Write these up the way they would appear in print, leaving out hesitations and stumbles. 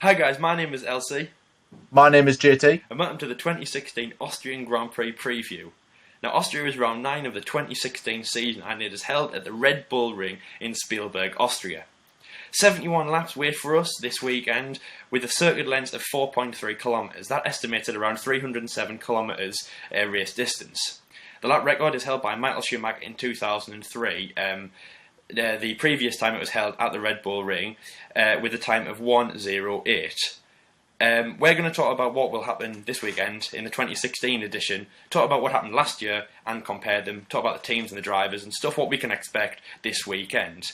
Hi guys, my name is LC. My name is JT. And welcome to the 2016 Austrian Grand Prix preview. Now, Austria is round 9 of the 2016 season and it is held at the RedBullRing in Spielberg, Austria. 71 laps wait for us this weekend with a circuit length of 4.3 kilometres. That estimated around 307 kilometres race distance. The lap record is held by Michael Schumacher in 2003. The previous time it was held at the RedBullRing with a time of 1:08. We're going to talk about what will happen this weekend in the 2016 edition, talk about what happened last year and compare them, talk about the teams and the drivers and stuff what we can expect this weekend.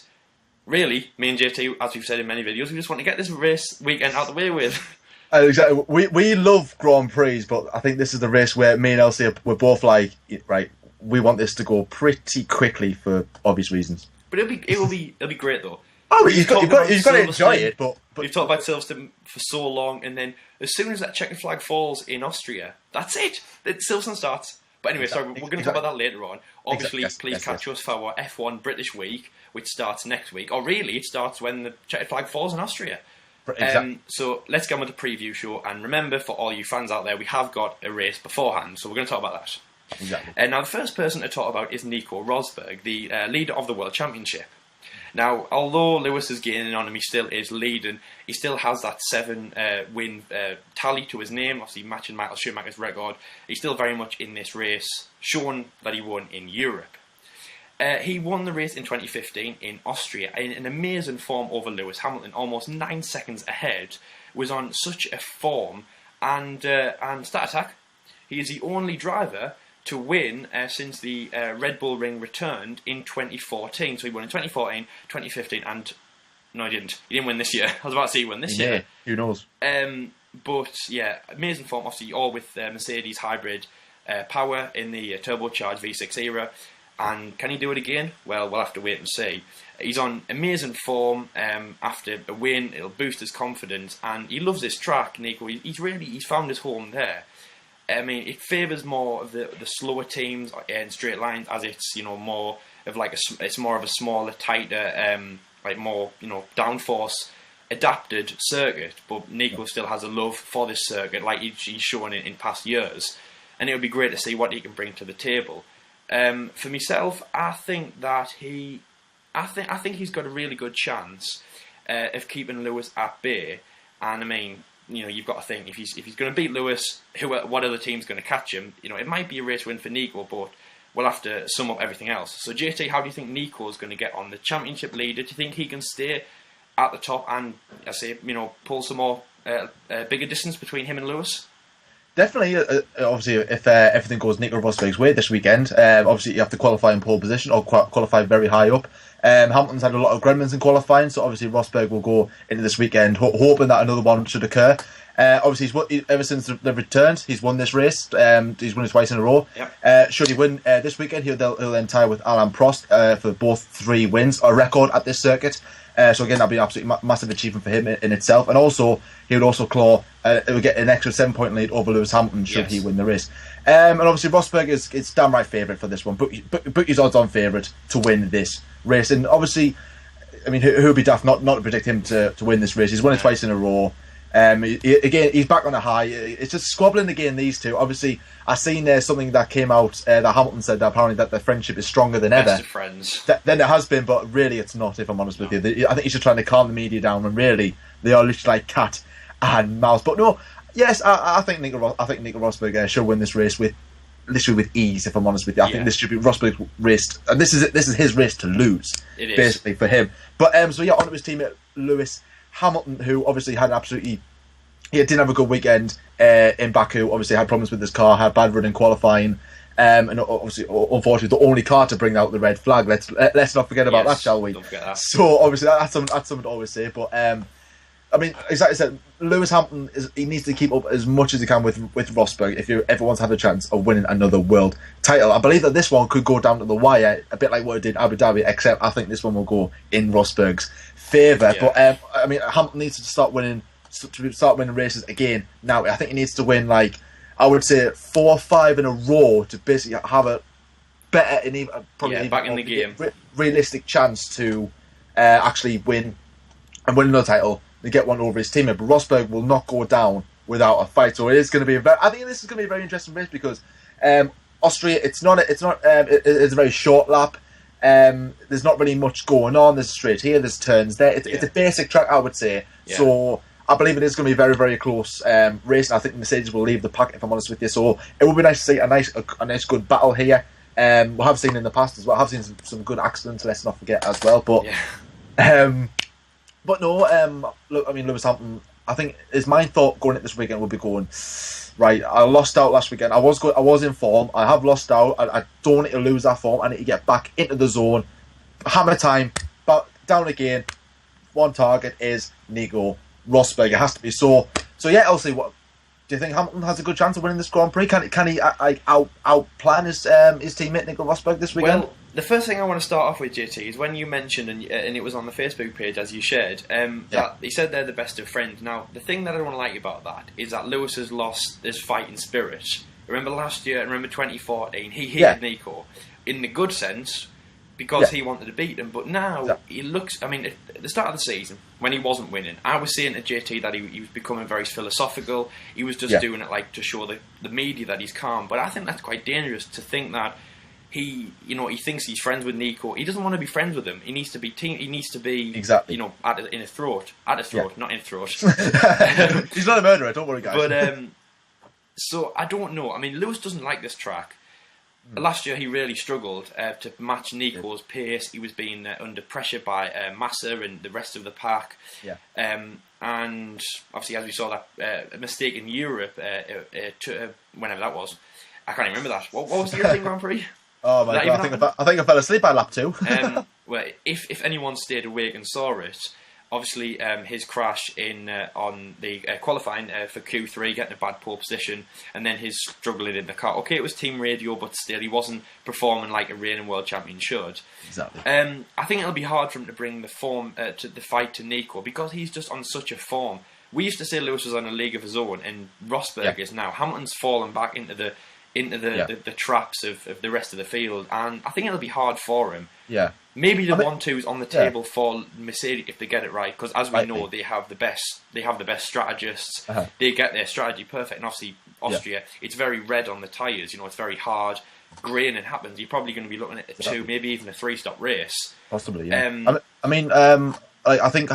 Really, me and JT, as we've said in many videos, we just want to get this race weekend out the way with. Exactly. We love Grand Prix, but I think this is the race where me and Elsie we're both like, right, we want this to go pretty quickly for obvious reasons. But it'll be great though. Oh, you've got to enjoy it. But we've talked about Silverstone for so long, and then as soon as that checkered flag falls in Austria, that's it. Silverstone starts. But anyway, sorry, we're going to talk about that later on. Obviously, please catch us for our F1 British Week, which starts next week. Or really, it starts when the checkered flag falls in Austria. Exactly. So let's get on with the preview show. And remember, for all you fans out there, we have got a race beforehand, so we're going to talk about that. Exactly. Now, the first person to talk about is Nico Rosberg, the leader of the World Championship. Now, although Lewis is gaining on him, he still is leading. He still has that 7-win tally to his name, obviously matching Michael Schumacher's record. He's still very much in this race, showing that he won in Europe. He won the race in 2015 in Austria in an amazing form over Lewis Hamilton, almost 9 seconds ahead. Was on such a form, and stat attack, he is the only driver to win since the RedBullRing returned in 2014. So he won in 2014, 2015, and... No, he didn't. He didn't win this year. I was about to say he won this year. Who knows? But, yeah, amazing form. Obviously, all with Mercedes hybrid power in the turbocharged V6 era. And can he do it again? Well, we'll have to wait and see. He's on amazing form after a win. It'll boost his confidence. And he loves this track, Nico. He's found his home there. I mean, it favours more of the slower teams in straight lines, as it's more of like it's more of a smaller, tighter, like more downforce adapted circuit. But Nico still has a love for this circuit, like he's shown in past years, and it would be great to see what he can bring to the table. For myself, I think he's got a really good chance of keeping Lewis at bay, and I mean. You've got to think if he's going to beat Lewis, what other team's going to catch him? It might be a race win for Nico, but we'll have to sum up everything else. So JT, how do you think Nico's going to get on? The championship leader, do you think he can stay at the top and pull some more bigger distance between him and Lewis? Definitely, obviously, if everything goes Nico Rosberg's way this weekend, obviously you have to qualify in pole position or qualify very high up. Hamilton's had a lot of gremlins in qualifying, so obviously Rosberg will go into this weekend hoping that another one should occur. Obviously, ever since they've returned, he's won this race. He's won it twice in a row. Yep. Should he win this weekend, he'll then tie with Alain Prost for both 3 wins, a record at this circuit. So again, that'll be an absolutely massive achievement for him in itself. And also, he would also get an extra 7-point lead over Lewis Hamilton should he win the race. And obviously, Rosberg is damn right favourite for this one. Book his odds on favourite to win this race. And obviously, I mean, who would be daft not to predict him to win this race? He's won it twice in a row. Again, he's back on a high. It's just squabbling again, these two. Obviously, I seen something that came out that Hamilton said that apparently that their friendship is stronger than ever. Best of friends. Then it has been, but really it's not, if I'm honest with you. I think he's just trying to calm the media down, and really they are literally like cat and mouse. But no, yes, I think Nico Rosberg should win this race with ease, if I'm honest with you. I think this should be Rosberg's race, and this is his race to lose, basically, for him. But so yeah, on to his teammate Lewis Hamilton, who obviously he didn't have a good weekend in Baku. Obviously had problems with his car, had bad run in qualifying, and obviously, unfortunately, the only car to bring out the red flag. Let's not forget about that, shall we? Don't forget that. So obviously that's something to always say. But I mean, exactly said, Lewis Hamilton he needs to keep up as much as he can with Rosberg if you ever want to have a chance of winning another world title. I believe that this one could go down to the wire, a bit like what it did Abu Dhabi, except I think this one will go in Rosberg's favour. But I mean, Hamilton needs to start winning races again now. I think he needs to win, like, I would say 4 or 5 in a row to basically have a better and even probably back in the game realistic chance to actually win another title to get one over his teammate. But Rosberg will not go down without a fight. So it is going to be I think this is going to be a very interesting race because Austria, it's a very short lap. There's not really much going on. There's straight here, there's turns there. It's a basic track, I would say. Yeah. So I believe it is going to be a very, very close race. And I think Mercedes will leave the pack, if I'm honest with you. So it would be nice to see a nice good battle here. We have seen in the past as well. I have seen some good accidents. Let's not forget as well. But but no. Look, I mean, Lewis Hamilton. I think his main thought going into this weekend would be going, right, I lost out last weekend. I was in form. I have lost out. I don't need to lose that form. I need to get back into the zone. Hammer time. But down again. One target is Nico Rosberg. It has to be so. So yeah, Elsie, what do you think? Hamilton has a good chance of winning this Grand Prix? Can he outplan his teammate Nico Rosberg this weekend? Well, the first thing I want to start off with, JT, is when you mentioned, and it was on the Facebook page as you shared, that he said they're the best of friends. Now, the thing that I don't like about that is that Lewis has lost his fighting spirit. Remember last year, and remember 2014, he hated Nico in the good sense because he wanted to beat him. But now he looks. I mean, at the start of the season when he wasn't winning, I was saying to JT that he was becoming very philosophical. He was just doing it like to show the media that he's calm. But I think that's quite dangerous to think that. He thinks he's friends with Nico. He doesn't want to be friends with him. He needs to be He needs to be in his throat, not in his throat. He's not a murderer. Don't worry, guys. But so I don't know. I mean, Lewis doesn't like this track. Last year he really struggled to match Nico's pace. He was being under pressure by Massa and the rest of the pack. And obviously, as we saw that mistake in Europe, whenever that was, I can't even remember that. What was the European Grand Prix? Oh my god! I think I fell asleep by lap 2. Well, if anyone stayed awake and saw it, obviously his crash on the qualifying for Q3, getting a bad pole position, and then his struggling in the car. Okay, it was team radio, but still, he wasn't performing like a reigning world champion should. Exactly. I think it'll be hard for him to bring the form to the fight to Nico because he's just on such a form. We used to say Lewis was on a league of his own, and Rosberg is now. Hamilton's fallen back into the traps of the rest of the field, and I think it'll be hard for him. Yeah, maybe the 1-2's on the table for Mercedes if they get it right, because as we know, they have the best strategists. They get their strategy perfect, and obviously Austria, it's very red on the tyres. It's very hard. Graining happens. You're probably going to be looking at a 2, maybe even a 3-stop race. Possibly, yeah. I think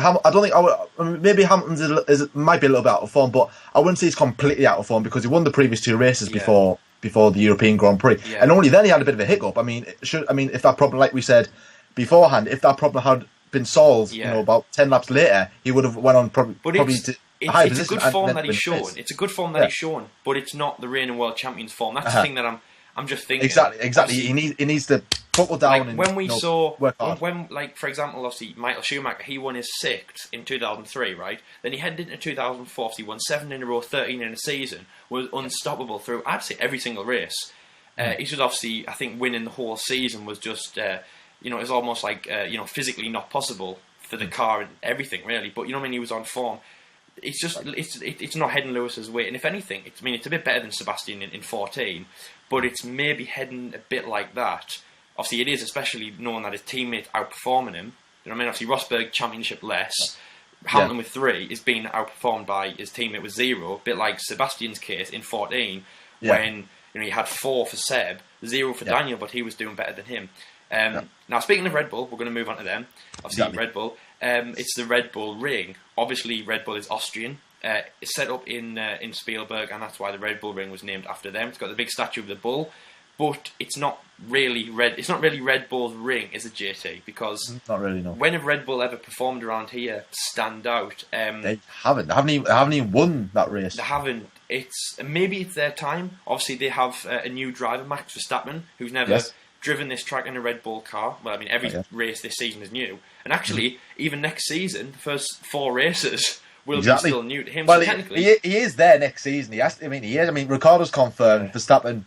maybe Hamilton's might be a little bit out of form, but I wouldn't say he's completely out of form because he won the previous 2 races before the European Grand Prix, and only then he had a bit of a hiccup. I mean, if that problem, like we said beforehand, if that problem had been solved, about 10 laps later, he would have went on probably to a high position. It's a good form that he's shown. It's a good form that he's shown, but it's not the reigning world champion's form. That's the thing that I'm just thinking. Exactly. He needs to buckle down. Like when we saw, for example, obviously Michael Schumacher, he won his 6th in 2003, right? Then he headed into 2004. He won 7 in a row, 13 in a season. Was unstoppable through, I'd say, every single race. He should obviously, I think, winning the whole season was just, it was almost like, physically not possible for the car and everything, really. But he was on form. It's just, it's not heading Lewis's way. And if anything, it's a bit better than Sebastian in 14, but it's maybe heading a bit like that. Obviously, it is, especially knowing that his teammate outperforming him. Obviously, Rosberg championship less. Hamilton with 3 is being outperformed by his teammate with 0. A bit like Sebastian's case in 14, when he had 4 for Seb, 0 for Daniel, but he was doing better than him. Now, speaking of Red Bull, we're going to move on to them. Obviously, Red Bull. It's the RedBullRing. Obviously, Red Bull is Austrian. It's set up in Spielberg, and that's why the RedBullRing was named after them. It's got the big statue of the bull, but it's not really It's not really Red Bull's ring, is it, JT? Because not really, no. When have Red Bull ever performed around here stand out? They haven't. They haven't even won that race. They haven't. Maybe it's their time. Obviously, they have a new driver, Max Verstappen, who's never driven this track in a Red Bull car. Well, every race this season is new, and actually, even next season, the first 4 races will be still new to him. Well, so technically, he is there next season. He is. Ricciardo's confirmed. Verstappen,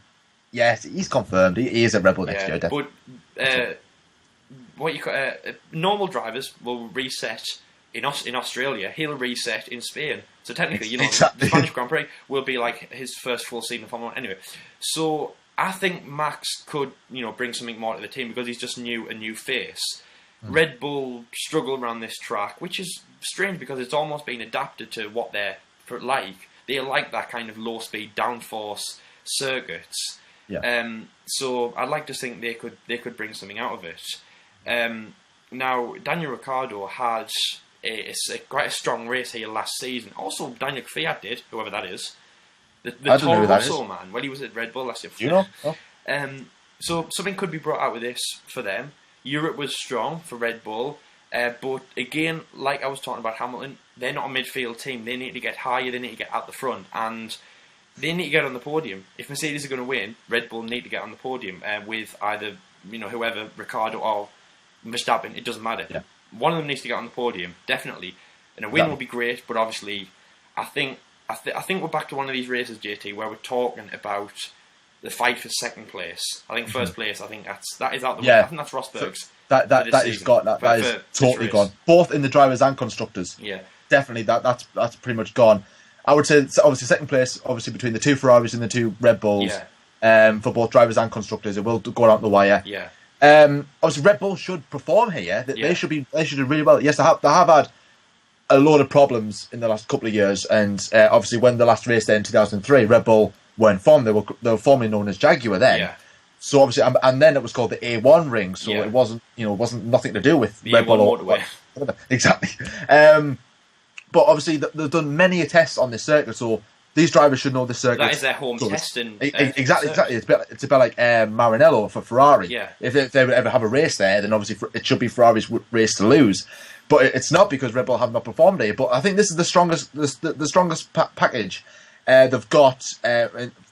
yes, he's confirmed. He is at Red Bull next year. Definitely. But normal drivers will reset in Australia. He'll reset in Spain. So technically, the Spanish Grand Prix will be like his first full season of Formula 1. Anyway, so I think Max could, bring something more to the team because he's just a new face. Red Bull struggle around this track, which is strange because it's almost been adapted to what they're like. They like that kind of low-speed downforce circuits. Yeah. So I'd like to think they could bring something out of it. Now, Daniel Ricciardo had quite a strong race here last season. Also, Daniel Kvyat did, whoever that is. The Toro Rosso man. Well, he was at Red Bull last year. Do you know? Oh. So something could be brought out with this for them. Europe was strong for Red Bull. But again, like I was talking about Hamilton, they're not a midfield team. They need to get higher. They need to get out the front. And they need to get on the podium. If Mercedes are going to win, Red Bull need to get on the podium with either whoever, Ricciardo or Verstappen. It doesn't matter. Yeah. One of them needs to get on the podium, definitely. And a win would be great, but obviously, I think we're back to one of these races, JT, where we're talking about the fight for second place. I think first place. I think that is out the way. I think that's Rosberg's. That is totally gone. Both in the drivers and constructors. Yeah, definitely. That's pretty much gone. I would say obviously second place, obviously between the two Ferraris and the two Red Bulls. Yeah. For both drivers and constructors, it will go out the wire. Yeah. Obviously Red Bull should perform here. They should do really well. Yes, they have had a lot of problems in the last couple of years, and obviously when the last race there in 2003, Red Bull weren't formed. They were formerly known as Jaguar then. Yeah. So obviously, and then it was called the A1 ring. So it wasn't nothing to do with the Red Bull or motorway. Exactly. But obviously they've done many tests on this circuit, so these drivers should know the circuit. That is their home testing. Exactly. It's a bit like Maranello for Ferrari. Yeah. If they would ever have a race there, then obviously it should be Ferrari's race to lose. But it's not, because Red Bull have not performed here. But I think this is the strongest package they've got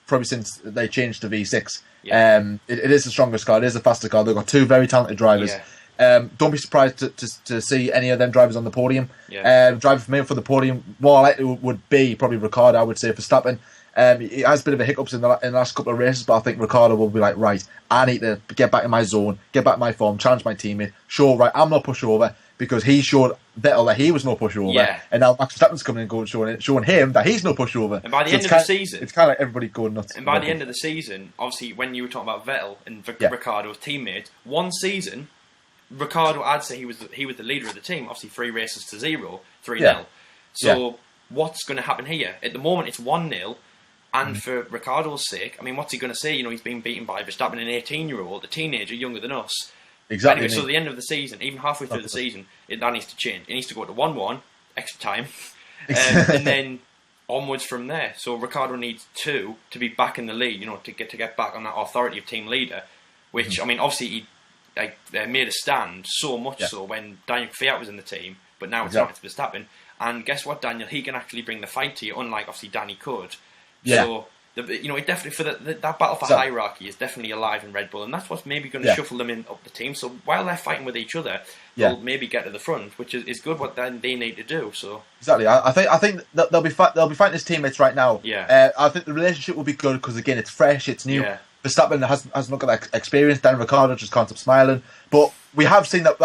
probably since they changed to V6. Yeah. It is the strongest car. It is the faster car. They've got two very talented drivers. Yeah. Don't be surprised to see any of them drivers on the podium. Yeah. Driver for me for the podium more likely would be probably Ricciardo. I would say, for Verstappen. He has a bit of a hiccups in the last couple of races, but I think Ricciardo will be like, right, I need to get back in my zone, get back in my form, challenge my teammate, show, right, I'm not pushover, because he showed Vettel that he was no pushover. Yeah. And now Max Verstappen's coming and showing him that he's no pushover. And by the end of the season, it's kind of like everybody going nuts. And by the end of the season, obviously, when you were talking about Vettel and Ricciardo's teammates, one season, Ricciardo, I'd say he was the leader of the team. Obviously, 3 races to 0, 3-0. So what's going to happen here? At the moment, it's 1-0. And for Ricciardo's sake, I mean, what's he going to say? He's been beaten by Verstappen, an 18-year-old, a teenager younger than us. Exactly. Anyway, so at the end of the season, even halfway through the season, that needs to change. It needs to go to 1-1, extra time, and then onwards from there. So Ricciardo needs 2 to be back in the lead, to get back on that authority of team leader, which, I mean, obviously he made a stand so much so when Daniel Kvyat was in the team, but now it's not, it's Verstappen. And guess what, Daniel? He can actually bring the fight to you, unlike obviously Danny could. Yeah. So, it definitely for that battle for hierarchy is definitely alive in Red Bull, and that's what's maybe going to shuffle them up the team. So while they're fighting with each other, they'll maybe get to the front, which is good. What then they need to do. So exactly, I think that they'll be fighting his teammates right now. Yeah. I think the relationship will be good because again, it's fresh, it's new. Yeah. Verstappen has not got that experience. Dan Ricciardo just can't stop smiling. But we have seen that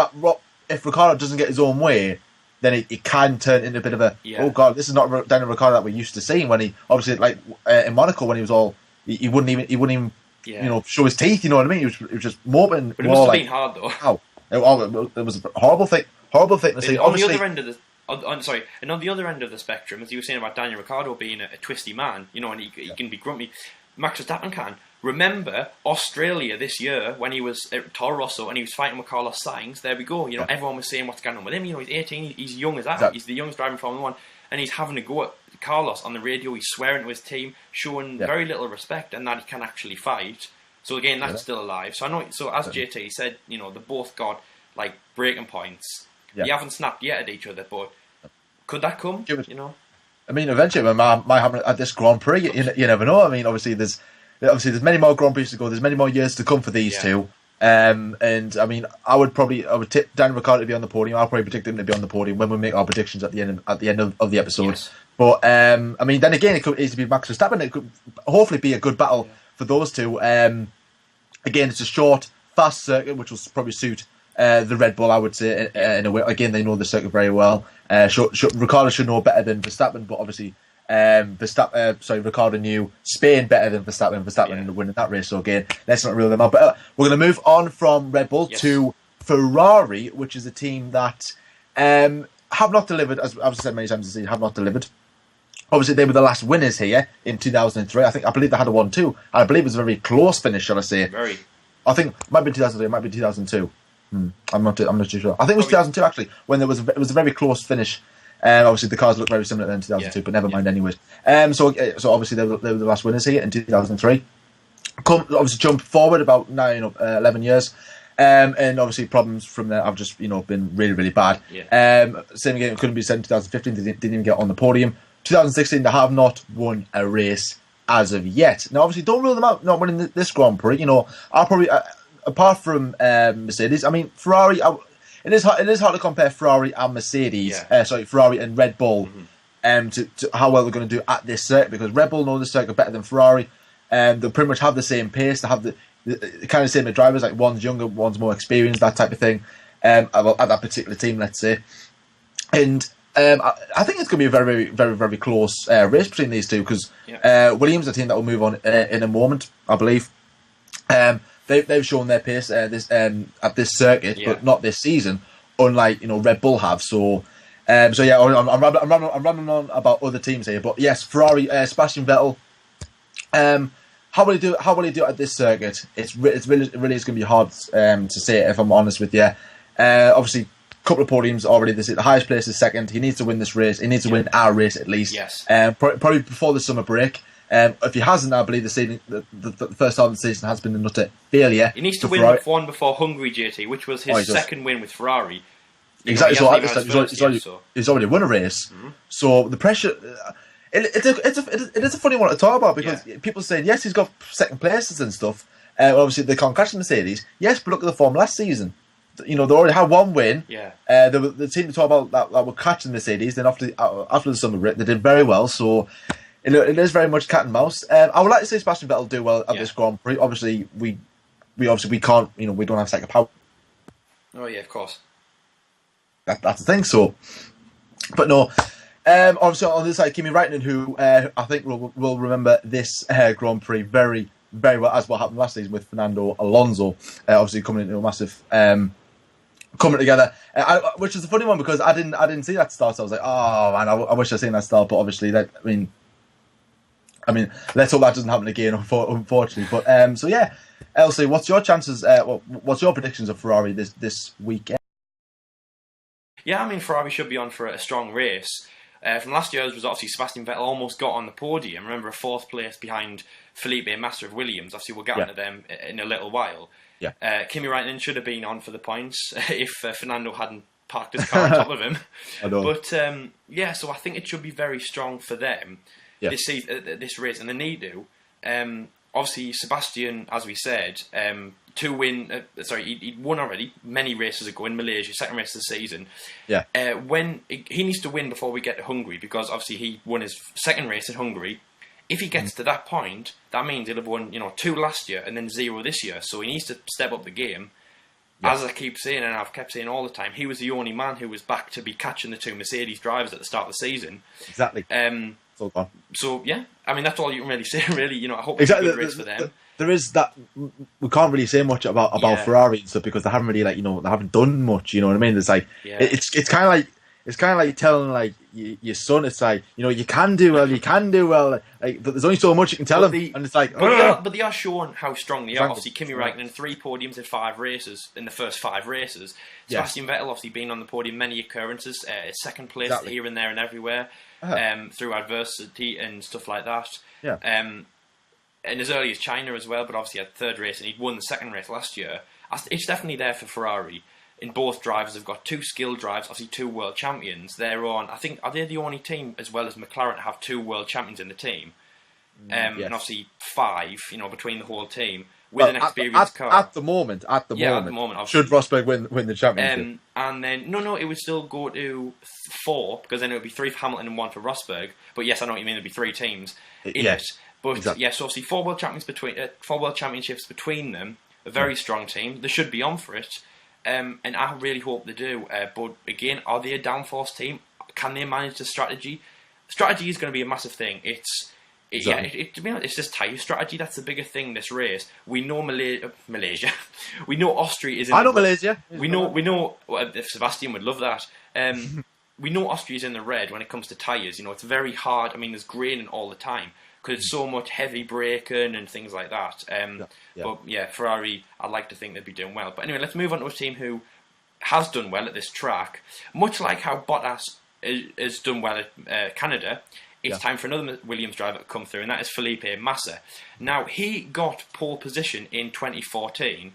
if Ricciardo doesn't get his own way, then it can turn into a bit of a, oh God, this is not Daniel Ricciardo that we're used to seeing. When he obviously in Monaco, when he was all, he wouldn't even show his teeth. You know what I mean? He was just moping. But it must have been hard though. How? It was a horrible thing to see. On the other end of the, and on the other end of the spectrum, as you were saying about Daniel Ricciardo being a twisty man, and he can be grumpy. Max Verstappen can. Remember Australia this year when he was at Toro Rosso and he was fighting with Carlos Sainz. There we go. Everyone was saying what's going on with him. He's 18. He's young as that. Exactly. He's the youngest driver in Formula 1, and he's having to go at Carlos on the radio. He's swearing to his team, showing very little respect, and that he can actually fight. So again, that's still alive. So I know. So as JT said, they both got like breaking points. You haven't snapped yet at each other, but could that come? I mean, eventually, it might happen at this Grand Prix. You never know. I mean, obviously, there's many more Grand Prix to go. There's many more years to come for these two. And I mean, I would tip Daniel Ricciardo to be on the podium. I'll probably predict him to be on the podium when we make our predictions at the end of the episode. Yes. But I mean, then again, it could easily be Max Verstappen. It could hopefully be a good battle for those two. Again, it's a short, fast circuit, which will probably suit the Red Bull, I would say, in a way. Again, they know the circuit very well. Ricciardo should know better than Verstappen, but obviously Ricciardo knew Spain better than Verstappen. Verstappen ended up winning that race. So again, let's not rule them out. But we're going to move on from Red Bull to Ferrari, which is a team that have not delivered, as I've said many times this season, have not delivered. Obviously, they were the last winners here in 2003. I believe they had a 1-2. And I believe it was a very close finish, shall I say. Very. I think it might be 2003, it might be 2002. I'm not too sure. I think it was 2002, actually, when it was a very close finish. Obviously, the cars look very similar to 2002, but never mind anyways. So obviously, they were the last winners here in 2003. Obviously, jump forward about 11 years. And obviously, problems from there have just been really, really bad. Same again, it couldn't be said in 2015. They didn't even get on the podium. 2016, they have not won a race as of yet. Now, obviously, don't rule them out not winning this Grand Prix. I'll probably, apart from Mercedes, I mean, Ferrari. It is hard to compare Ferrari and Mercedes. Ferrari and Red Bull, to how well they're going to do at this circuit, because Red Bull know this circuit better than Ferrari. They pretty much have the same pace. They have the kind of same drivers. Like, one's younger, one's more experienced, that type of thing. At that particular team, let's say, and. I think it's going to be a very, very, very close race between these two, because Williams, a team that will move on in a moment, I believe. They've shown their pace at this circuit, but not this season, unlike Red Bull have. So I'm rambling on about other teams here, but yes, Ferrari, Sebastian Vettel. How will he do? How will he do at this circuit? It really is going to be hard to say, if I'm honest with you. Obviously. Couple of podiums already. The highest place is second. He needs to win this race. He needs to win our race at least. Yes. Probably before the summer break. If he hasn't, I believe the first half of the season has been an utter failure. He needs to win one before Hungary, JT, which was his second win with Ferrari. Exactly. So at this time, he's already won a race. Mm-hmm. So the pressure. It is a funny one to talk about, because people saying yes, he's got second places and stuff. Obviously, they can't catch the Mercedes. Yes, but look at the form last season. They already had one win. The team to talk about that were catching the Mercedes. Then after the summer break, they did very well. So it is very much cat and mouse. I would like to say Sebastian Vettel will do well at this Grand Prix. Obviously, we can't. We don't have second power. Oh yeah, of course. That's the thing. So, but no. Obviously, on this side, Kimi Räikkönen, who I think will remember this Grand Prix very, very well, as what happened last season with Fernando Alonso. Obviously, coming into a massive. Coming together, which is a funny one, because I didn't see that start. So I was like, oh man, I wish I'd seen that start. But obviously, I mean, let's hope that doesn't happen again, unfortunately. But so yeah, Elsie, what's your chances? What's your predictions of Ferrari this weekend? Yeah, I mean, Ferrari should be on for a strong race. From last year's was obviously Sebastian Vettel almost got on the podium. Remember, a fourth place behind Felipe Massa of Williams. Obviously, we'll get onto them in a little while. Kimi Räikkönen should have been on for the points if Fernando hadn't parked his car on top of him. But so I think it should be very strong for them this race, and they need to. Obviously, Sebastian, as we said, he'd won already many races ago in Malaysia, second race of the season. When he needs to win before we get to Hungary, because obviously he won his second race at Hungary. If he gets to that point, that means he'll have won 2 last year and then 0 this year. So he needs to step up the game. As I keep saying, and I've kept saying all the time, he was the only man who was back to be catching the 2 Mercedes drivers at the start of the season. Exactly. So yeah, I mean, that's all you can really say. Really, I hope it's a good race for them. There is that. We can't really say much about Ferrari and stuff, because they haven't really they haven't done much. You know what I mean? It's like it's kind of like telling your son. It's like, you can do well, but there's only so much you can tell him, and it's like. But they are showing how strong they are. Obviously, Kimi Räikkönen 3 podiums in 5 races in the first 5 races. Sebastian Vettel obviously been on the podium many occurrences, second place here and there and everywhere, through adversity and stuff like that. And as early as China as well, but obviously had 3rd race, and he'd won the 2nd race last year. It's definitely there for Ferrari. And both drivers have got 2 skilled drivers, obviously 2 world champions. They're on, I think, are they the only team, as well as McLaren, to have 2 world champions in the team? And obviously 5, between the whole team, with an experienced car. At the moment, should Rosberg win the championship? And then, no, it would still go to 4, because then it would be 3 for Hamilton and 1 for Rosberg. But yes, I know what you mean, there'd be 3 teams in it. But yes, obviously 4 world championships between them, a very strong team. They should be on for it. And I really hope they do. But again, are they a downforce team? Can they manage the strategy? Strategy is going to be a massive thing. To be honest, it's just tyre strategy. That's the bigger thing. This race, we know Malaysia, we know Austria is. Malaysia. We know. If Sebastian would love that. We know Austria's in the red when it comes to tyres. It's very hard. I mean, there's graining all the time because it's so much heavy braking and things like that. But yeah, Ferrari, I'd like to think they'd be doing well. But anyway, let's move on to a team who has done well at this track. Much like how Bottas has done well at Canada, it's time for another Williams driver to come through, and that is Felipe Massa. Now, he got pole position in 2014.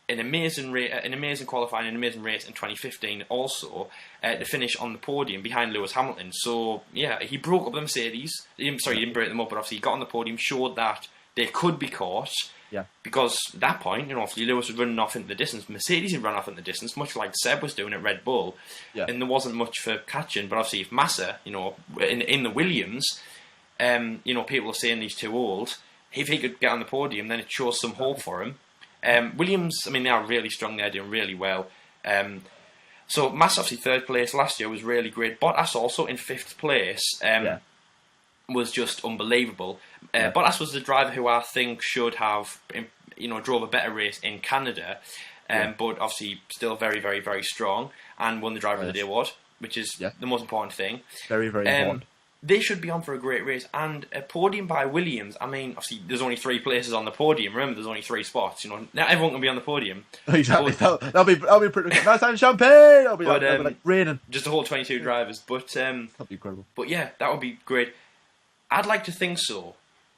An amazing qualifying, an amazing race in 2015 also, to finish on the podium behind Lewis Hamilton. So, yeah, he broke up the Mercedes. He didn't break them up, but obviously he got on the podium, showed that they could be caught. Yeah. Because at that point, obviously Lewis was running off into the distance. Mercedes had run off into the distance, much like Seb was doing at Red Bull. Yeah. And there wasn't much for catching. But obviously if Massa, in the Williams, people are saying he's too old. If he could get on the podium, then it shows some hope for him. Williams, I mean, they are really strong. They're doing really well. So Massa, obviously, third place last year was really great. Bottas also in fifth place was just unbelievable. Bottas was the driver who I think should have, drove a better race in Canada, but obviously still very, very, very strong and won the Driver of the Day award, which is the most important thing. Very, very important. They should be on for a great race, and a podium by Williams. I mean, obviously, there's only 3 places on the podium. Remember, there's only 3 spots. Not everyone can be on the podium. Exactly. That'll be pretty good. Nice and champagne. That'll be like raining. Just a whole 22 drivers, but that'd be incredible. But yeah, that would be great. I'd like to think so.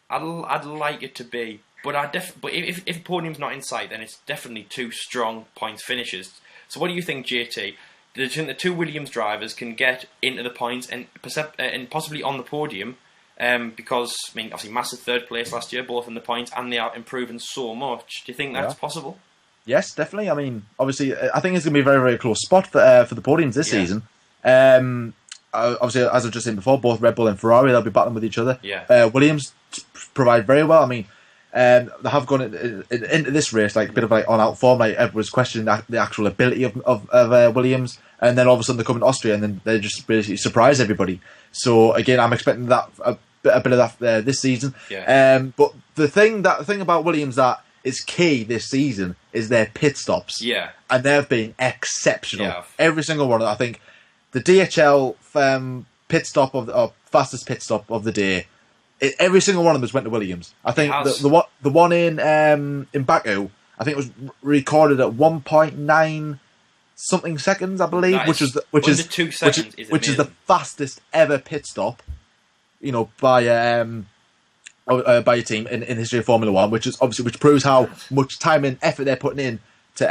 I'd like it to be, but if a podium's not in sight, then it's definitely 2 strong points finishes. So, what do you think, JT? Do you think the 2 Williams drivers can get into the points and possibly on the podium? Because, I mean, obviously, massive third place last year, both in the points, and they are improving so much. Do you think that's possible? Yes, definitely. I mean, obviously, I think it's going to be a very, very close spot for the podiums this season. Obviously, as I've just said before, both Red Bull and Ferrari, they'll be battling with each other. Williams provide very well. I mean, they have gone into this race like a bit of like on-out form. Like everyone's questioning the actual ability of Williams, and then all of a sudden they come in Austria, and then they just basically surprise everybody. So again, I'm expecting that a bit of that this season. But the thing about Williams that is key this season is their pit stops. And they've been exceptional. Every single one. I think the DHL pit stop of fastest pit stop of the day. Every single one of them went to Williams. I think the one in Baku, I think it was recorded at 1.9 something seconds, I believe, which is the fastest ever pit stop, by a team in history of Formula One, which proves how much time and effort they're putting in to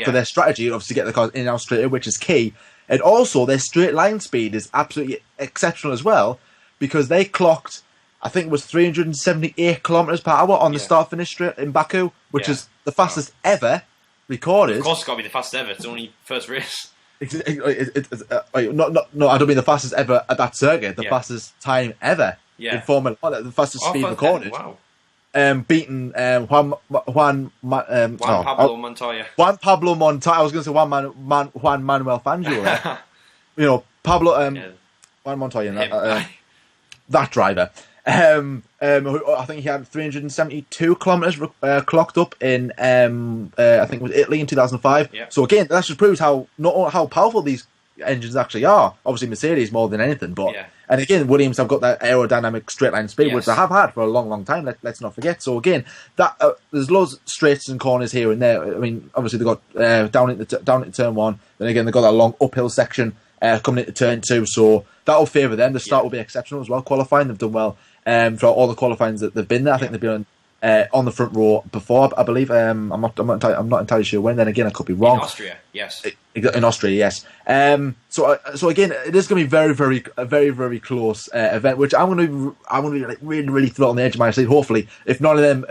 for their strategy, obviously to get the cars in and out straight away, which is key. And also their straight line speed is absolutely exceptional as well, because they clocked, I think it was 378 kilometers per hour on the start-finish straight in Baku, which is the fastest ever recorded. Of course, it's got to be the fastest ever. It's only first race. No, I don't mean the fastest ever at that circuit. The fastest time ever in Formula One. The fastest speed recorded. Wow. Beaten Juan Pablo Montoya. Juan Pablo Montoya. I was going to say Juan Manuel Fangio. Juan Montoya. That driver. I think he had 372 kilometers clocked up in I think it was Italy in 2005. So again, that just proves how powerful these engines actually are. Obviously Mercedes more than anything, but and again Williams have got that aerodynamic straight line speed, which they have had for a long time. Let's not forget. So again, that there's loads of straights and corners here and there. I mean, obviously they got down into turn 1. Then again they got that long uphill section coming into turn 2. So that will favour them. The start will be exceptional as well. Qualifying, they've done well. For all the qualifyings that they've been there, I think they've been on the front row before. I believe I'm not entirely sure when. Then again, I could be wrong. In Austria, yes. In Austria, yes. So again, it is going to be a very, very close event, which I'm going to be like really, really throw on the edge of my seat. Hopefully, if none of them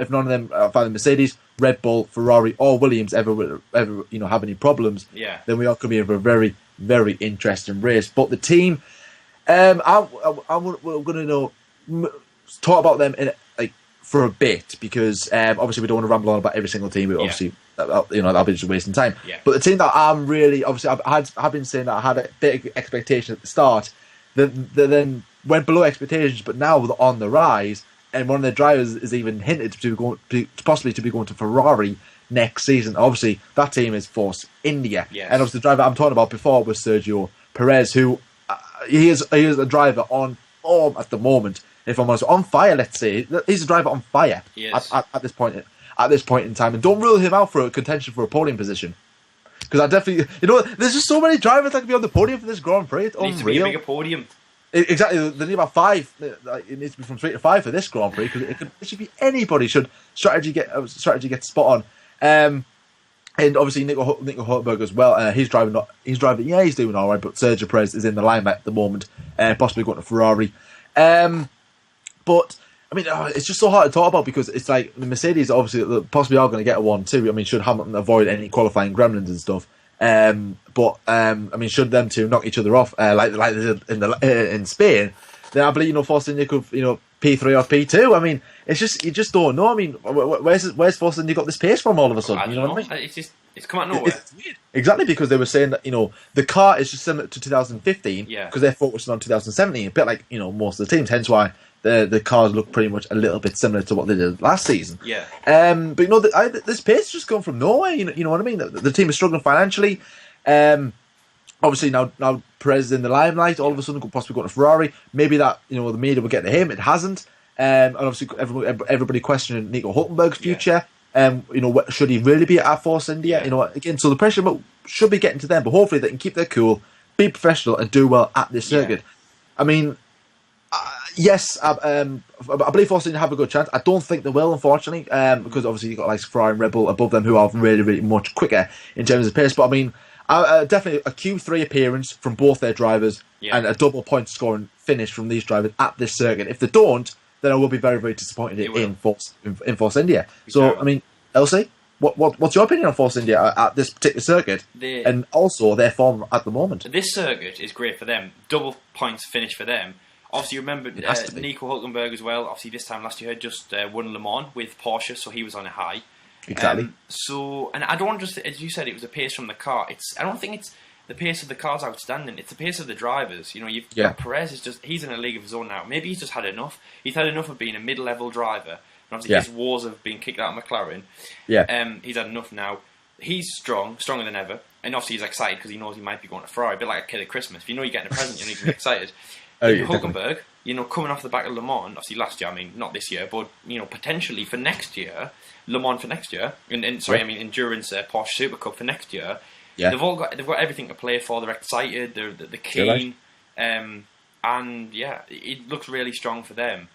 either Mercedes, Red Bull, Ferrari, or Williams ever have any problems, then we are going to be in a very, very interesting race. But the team, we're going to talk about them for a bit, because obviously we don't want to ramble on about every single team. We obviously that'll be just wasting time. But the team that I'm really I've been saying that I had a bit of expectation at the start. Then went below expectations, but now they're on the rise. And one of their drivers is even hinted possibly to be going to Ferrari next season. Obviously, that team is Force India, Yes. and obviously the driver I'm talking about before was Sergio Perez, who he is a driver on form at the moment. If I'm honest, on fire. Let's say he's a driver on fire at this point in time, and don't rule him out for a contention for a podium position. Because I definitely, there's just so many drivers that can be on the podium for this Grand Prix. It's needs unreal. to be a bigger podium. Exactly, they need about 5. It needs to be from 3 to 5 for this Grand Prix because it should be anybody. Should strategy get spot on, and obviously Nico Rosberg as well. He's driving. Yeah, he's doing all right. But Sergio Perez is in the limelight at the moment, possibly going to Ferrari. But I mean, it's just so hard to talk about because it's like the Mercedes obviously possibly are going to get a 1-2. I mean, should Hamilton avoid any qualifying gremlins and stuff? But I mean, should them two knock each other off like they did in Spain, then I believe Force India could P3 or P2. I mean, it's just you just don't know. I mean, where's Force India got this pace from all of a sudden? You know what I mean? It's come out of nowhere. It's weird. Exactly, because they were saying that the car is just similar to 2015 because they're focusing on 2017, a bit like most of the teams. Hence why the cars look pretty much a little bit similar to what they did last season. Yeah. But this pace has just come from nowhere. You know what I mean? The team is struggling financially. Obviously now Perez is in the limelight. All of a sudden, could possibly go to Ferrari. Maybe that the media will get to him. It hasn't. And obviously everybody questioning Nico Hülkenberg's future. Should he really be at Force India? Again, so the pressure should be getting to them. But hopefully they can keep their cool, be professional, and do well at this circuit. I mean. Yes, I believe Force India have a good chance. I don't think they will, unfortunately, because obviously you've got like Ferrari and Red Bull above them who are really, really much quicker in terms of pace. But I mean, definitely a Q3 appearance from both their drivers and a double point scoring finish from these drivers at this circuit. If they don't, then I will be very, very disappointed in Force India. So, I mean, Elsie, what's your opinion on Force India at this particular circuit and also their form at the moment? This circuit is great for them. Double points finish for them. Obviously, you remember Nico Hülkenberg as well. Obviously, this time last year had just won Le Mans with Porsche, so he was on a high. Exactly. And I don't want just, as you said, it was the pace from the car. I don't think it's the pace of the car's outstanding. It's the pace of the drivers. You've got Perez he's in a league of his own now. Maybe he's just had enough. He's had enough of being a mid-level driver. And obviously, his wars have been kicked out of McLaren. Yeah. He's had enough now. He's stronger than ever. And obviously, he's excited because he knows he might be going to Ferrari. A bit like a kid at Christmas. If you know you're getting a present, you need to be excited. Hülkenberg, coming off the back of Le Mans, obviously last year, I mean, not this year, but, potentially for next year, Le Mans for next year, endurance Porsche Super Cup for next year, they've got everything to play for, they're excited, they're keen, it looks really strong for them.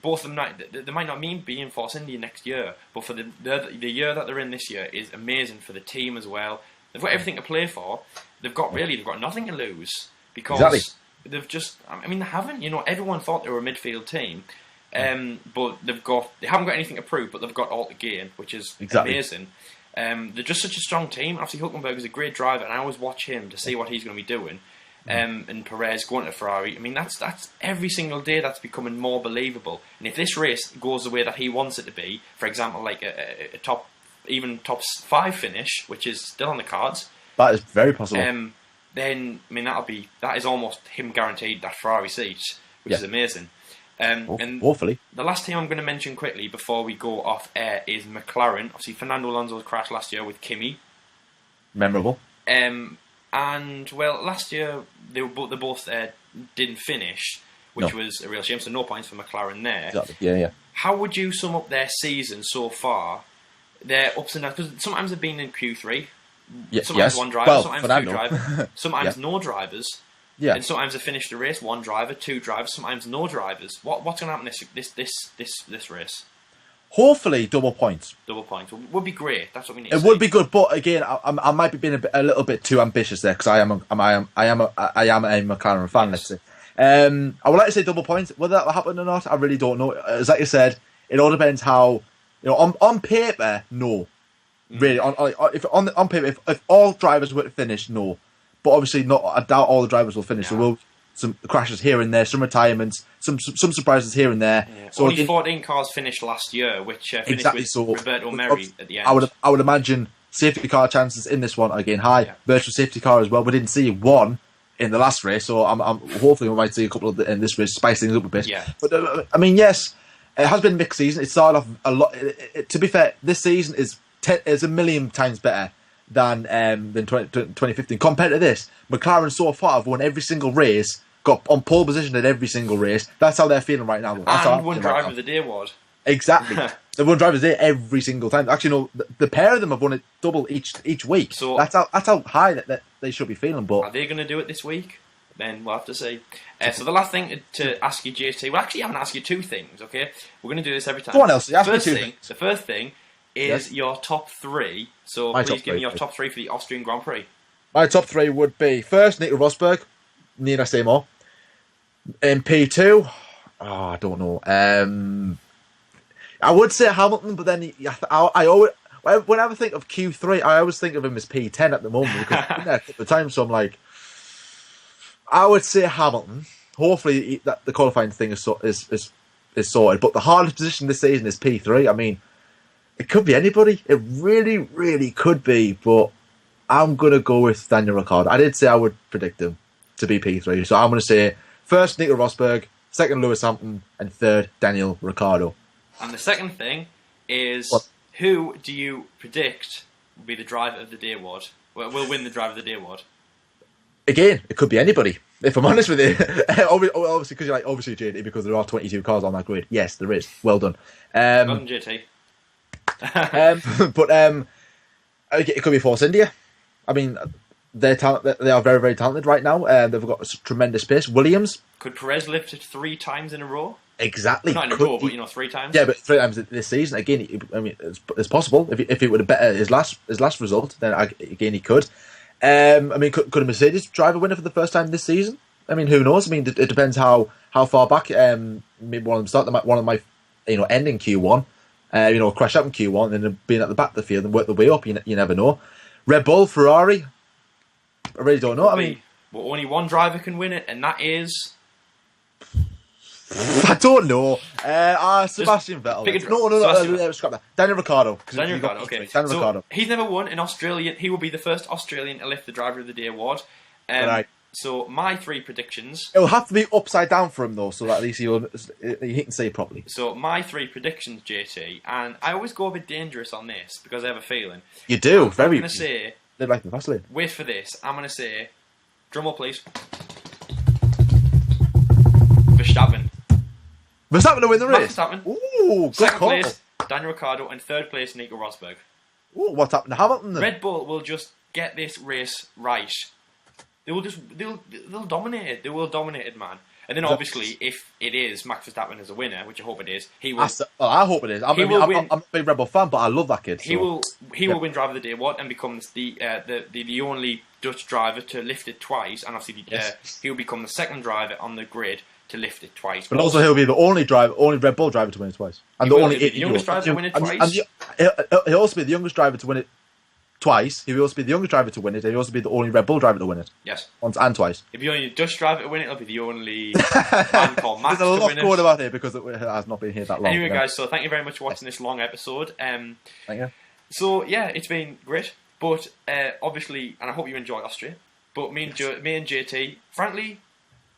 Both of them, they might not mean being Force India next year, but for the year that they're in this year is amazing for the team as well. They've got everything to play for, they've got nothing to lose, because... They've just, they haven't, everyone thought they were a midfield team, but they haven't got anything to prove, but they've got all to gain, which is amazing. They're just such a strong team. Obviously, Hülkenberg is a great driver, and I always watch him to see what he's going to be doing. And Perez going to Ferrari, that's every single day that's becoming more believable. And if this race goes the way that he wants it to be, for example, like a top 5 finish, which is still on the cards, that is very possible. Then that is almost him guaranteed that Ferrari seat, which is amazing. And hopefully, the last team I'm going to mention quickly before we go off air is McLaren. Obviously, Fernando Alonso's crash last year with Kimi. Memorable. Last year they both didn't finish, which was a real shame. So no points for McLaren there. Exactly. Yeah. How would you sum up their season so far? Their ups and downs, because sometimes they've been in Q3. Sometimes one driver, sometimes two drivers, sometimes no drivers, and sometimes they finish the race 1 driver, 2 drivers, sometimes no drivers. What's going to happen this race? Hopefully, double points. Double points would be great. That's what we need. It would be good, but again, I might be being a little bit too ambitious there because I am a McLaren fan. Let's say. I would like to say double points. Whether that will happen or not, I really don't know. As like you said, it all depends how on paper, no. Really, on paper, if all drivers were to finish, no. But obviously, not. I doubt all the drivers will finish. There will be some crashes here and there, some retirements, some surprises here and there. Yeah. So only 14 cars finished last year, which finished with Roberto Merri at the end. I would imagine safety car chances in this one are again high. Virtual safety car as well. We didn't see one in the last race, so I'm hopefully we might see a couple of in this race, spice things up a bit. Yeah. But I mean, yes, it has been a mixed season. It started off a lot. To be fair, this season is a million times better than 2015. Compared to this, McLaren so far have won every single race, got on pole position at every single race. That's how they're feeling right now. That's and won Driver of the Day award. Exactly. They've won Drivers Day every single time. Actually, no, the pair of them have won it double each week. So that's how high that they should be feeling. But are they going to do it this week? Then we'll have to see. So the last thing to ask you, JT, well, actually, I'm going to ask you two things. Okay, we're going to do this every time. Go on, Elsie. Ask me two things. The first thing is your top three. So please give me your top three for the Austrian Grand Prix. My top three would be first Nico Rosberg. Need I say more? In P2, I don't know. I would say Hamilton, but then I always, whenever I think of Q3, I always think of him as P10 at the moment because he's been there a couple of times. So I'm like, I would say Hamilton. Hopefully, that the qualifying thing is sorted. But the hardest position this season is P3. I mean, it could be anybody. It really, really could be. But I'm gonna go with Daniel Ricciardo. I did say I would predict him to be P3, so I'm gonna say first Nico Rosberg, second Lewis Hamilton, and third Daniel Ricciardo. And the second thing is, who do you predict will be the Driver of the Day award? Will win the Driver of the Day award? Again, it could be anybody. If I'm honest with you, obviously because you're like obviously JT because there are 22 cars on that grid. Yes, there is. Well done. Well done, JT. But it could be Force India. I mean, they are very, very talented right now. They've got tremendous pace. Williams. Could Perez lift it 3 times in a row? Exactly. Not in a row, but 3 times. Yeah, but 3 times this season. Again, I mean, it's possible. If it would have better his last result, then again he could. I mean, could a Mercedes driver win it for the first time this season? I mean, who knows? I mean, it depends how far back. Maybe one of them start. One of them might end in Q1. Crash up in Q1 and then being at the back of the field and work their way up. You never know. Red Bull, Ferrari. I really don't know. I mean, only one driver can win it, and that is. I don't know. Sebastian Vettel. No, scrap that. Daniel Ricciardo. Daniel Ricciardo, okay. Ricciardo. He's never won an Australian. He will be the first Australian to lift the Driver of the Day award. Right. So my 3 predictions. It'll have to be upside down for him though, so that at least he can say it properly. So my 3 predictions, JT, and I always go a bit dangerous on this because I have a feeling. You do. I'm going to say. They're like the Vaseline. Wait for this. I'm going to say. Drumroll, please. Verstappen. Verstappen to win the race? Verstappen. Ooh, good Second call. place, Daniel Ricciardo, and third place, Nico Rosberg. Ooh, what's happened to Hamilton then? Red Bull will just get this race right. They'll dominate it. They will dominate it, man. And then obviously, if it is Max Verstappen as a winner, which I hope it is, he will. I hope it is. I'm a big Red Bull fan, but I love that kid. He will win Driver of the Day award and becomes the only Dutch driver to lift it twice, and obviously he will become the second driver on the grid to lift it twice. But also he'll be the only Red Bull driver to win it twice, and the youngest driver to win it twice. He'll also be the youngest driver to win it twice. He will also be the youngest driver to win it, and he'll also be the only Red Bull driver to win it. Yes. Once and twice. If you're only a Dutch driver to win it, it'll be the only man called Max to win it. There's a lot going about here because it has not been here that long. Anyway, guys, so thank you very much for watching this long episode. Thank you. So, yeah, it's been great. But, obviously, and I hope you enjoy Austria, but me and JT, frankly,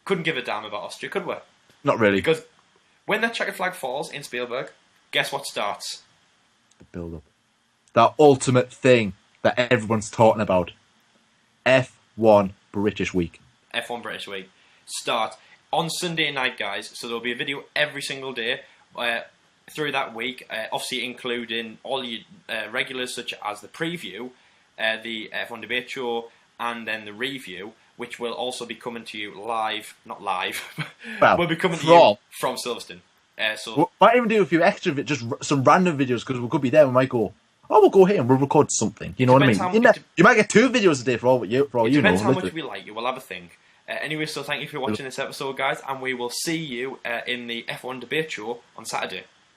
couldn't give a damn about Austria, could we? Not really. Because when that checkered flag falls in Spielberg, guess what starts? The build-up. That ultimate thing that everyone's talking about. F1 British Week. F1 British Week. Start on Sunday night, guys. So there'll be a video every single day through that week. Obviously including all your regulars such as the preview, the F1 debate show, and then the review, which will also be coming to you live. Not live. Well, will be coming to you from Silverstone. So we might even do a few extra, just some random videos because we could be there. We might go. We'll go here and we'll record something. You know what I mean? You might get 2 videos a day for all you know. It depends how much we like you. We'll have a think. Anyway, so thank you for watching this episode, guys, and we will see you in the F1 debate show on Saturday.